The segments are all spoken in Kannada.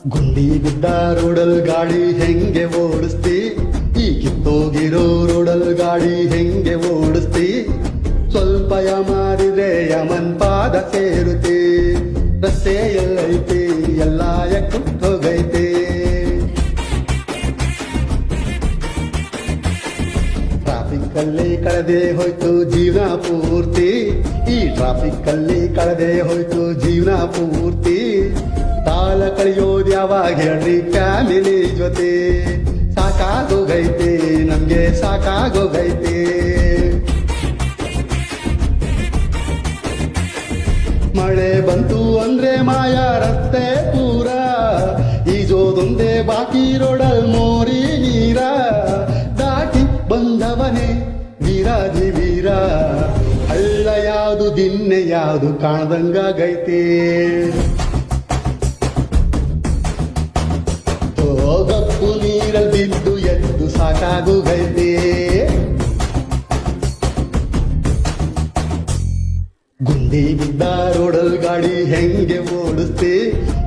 ಗುಂಡಿ ಬಿದ್ದ ರೋಡಲ್ ಗಾಡಿ ಹೆಂಗೆ ಓಡಿಸ್ತಿ, ಈ ಕಿತ್ತೋಗಿರೋ ರೋಡಲ್ ಗಾಡಿ ಹೆಂಗೆ ಓಡಿಸ್ತಿ, ಸ್ವಲ್ಪ ಮಾರಿದ್ರೆ ಯಮನ್ ಪಾದ ಸೇರುತ್ತಿ, ರಸ್ತೆ ಎಲ್ಲೈತಿ ಎಲ್ಲ ಎಕ್ಕುತ್ತೋಗೈತಿ. ಟ್ರಾಫಿಕ್ ಅಲ್ಲಿ ಕಳೆದೇ ಹೋಯ್ತು ಜೀವನ ಪೂರ್ತಿ, ಈ ಟ್ರಾಫಿಕ್ ಅಲ್ಲಿ ಕಳೆದೇ ಹೋಯ್ತು ಜೀವನ ಪೂರ್ತಿ. ತಾಳ ಕಳಿಯೋದು ಯಾವಾಗ ಹೇಳ್ರಿ ಫ್ಯಾಮಿಲಿ ಜೊತೆ, ಸಾಕಾಗೋಗೈತೆ ನಮ್ಗೆ ಸಾಕಾಗೋಗೈತೆ. ಮಳೆ ಬಂತು ಅಂದ್ರೆ ಮಾಯ ರಸ್ತೆ ಪೂರ, ಈಜೋದೊಂದೇ ಬಾಕಿ ರೋಡಲ್ ಮೋರಿ ನೀರ. ದಾಟಿ ಬಂದವನೇ ವೀರಾಧಿ ವೀರ, ಹಳ್ಳ ಯಾವುದು ದಿನ್ನೆ ಯಾವುದು ಕಾಣದಂಗಾಗೈತೆ. ಗಪ್ಪು ನೀರಲ್ಲಿ ಬಿದ್ದು ಎದ್ದು ಸಾಕಾಗೋಗೈತೆ. ಗುಂಡಿ ಬಿದ್ದ ರೋಡಲ್ ಗಾಡಿ ಹೆಂಗೆ ಓಡಿಸ್ತಿ,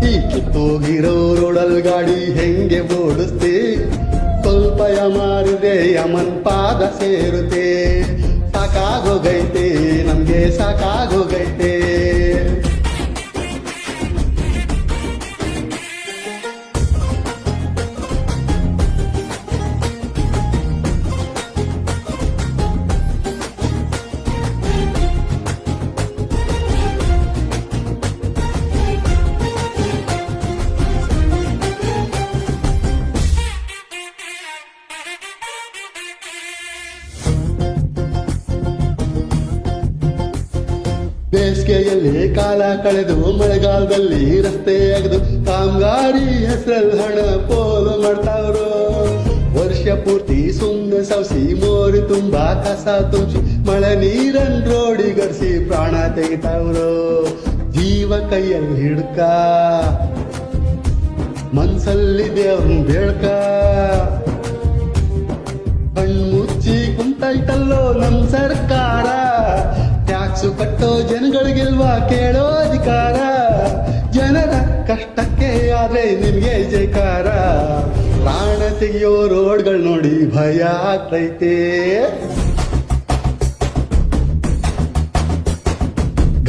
ಈ ಕಿತ್ತೋಗಿರೋ ರೋಡಲ್ ಗಾಡಿ ಹೆಂಗೆ ಓಡಿಸ್ತಿ, ಸ್ವಲ್ಪ ಮಾರಿದ್ರೆ ಯಮನ್ ಪಾದ ಸೇರುತ್ತೆ. ಸಾಕಾಗೋಗೈತೆ ನಮ್ಗೆ ಸಾಕಾಗೋಗೈತೆ. ಬೇಸಿಗೆಯಲ್ಲಿ ಕಾಲ ಕಳೆದು ಮಳೆಗಾಲದಲ್ಲಿ ರಸ್ತೆ ಅಗದು ಕಾಮಗಾರಿ ಹೆಸರಲ್ಲಿ ಹಣ ಪೋಲು ಮಾಡ್ತಾವ್ರು. ವರ್ಷ ಪೂರ್ತಿ ಸುಮ್ಮನೆ ಸವಸಿ ಮೋರಿ ತುಂಬಾ ಕಸ ತುಂಬಿಸಿ ಮಳೆ ನೀರನ್ ರೋಡಿಗರ್ಸಿ ಪ್ರಾಣ ತೆಗಿತಾವ್ರು. ಜೀವ ಕೈಯಲ್ಲಿ ಹಿಡ್ಕ, ಮನ್ಸಲ್ಲಿ ದೇವ್ರನ್ ಬೇಡ್ಕ, ಕಣ್ಮುಚ್ಚಿ ಕುಂತೈತಲ್ಲೋ ನಮ್ ಸರ್ಕಾರ. ಟ್ಯಾಕ್ಸು ಕಟ್ಟೋ ಜನಗಳಿಗಿಲ್ವಾ ಕೇಳೋ ಅಧಿಕಾರ, ಜನರ ಕಷ್ಟಕ್ಕೆ ಆದ್ರೆ ನಿಮ್ಗೆ ಜೈಕಾರ. ಪ್ರಾಣ ತೆಗಿಯೋ ರೋಡ್ಗಳು ನೋಡಿ ಭಯ ಆಗ್ತೈತೆ.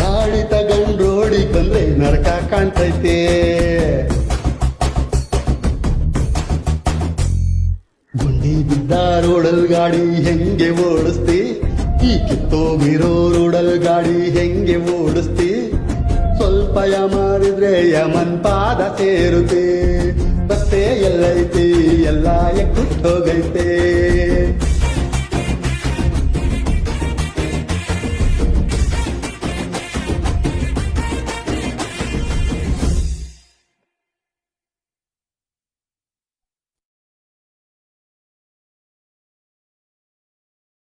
ಗಾಡಿ ತಗೊಂಡ್ ರೋಡಿಗೆ ಬಂದ್ರೆ ನರಕ ಕಾಣ್ತೈತೆ. ಗುಂಡಿ ಬಿದ್ದ ರೋಡಲ್ ಗಾಡಿ ಹೆಂಗೆ ಓಡಿಸ್ತಿ, ಈ ಕಿತ್ತೋಗಿರೋ ರೋಡಲ್ ಗಾಡಿ ಹೆಂಗೆ ಓಡಿಸ್ತಿ, ಸ್ವಲ್ಪ ಮಾರಿದ್ರೆ ಯಮನ್ ಪಾದ ಸೇರುತ್ತೆ. ರಸ್ತೆ ಎಲ್ಲೈತಿ ಎಲ್ಲ ಎಕ್ಕುತ್ತೋಗೈತೆ.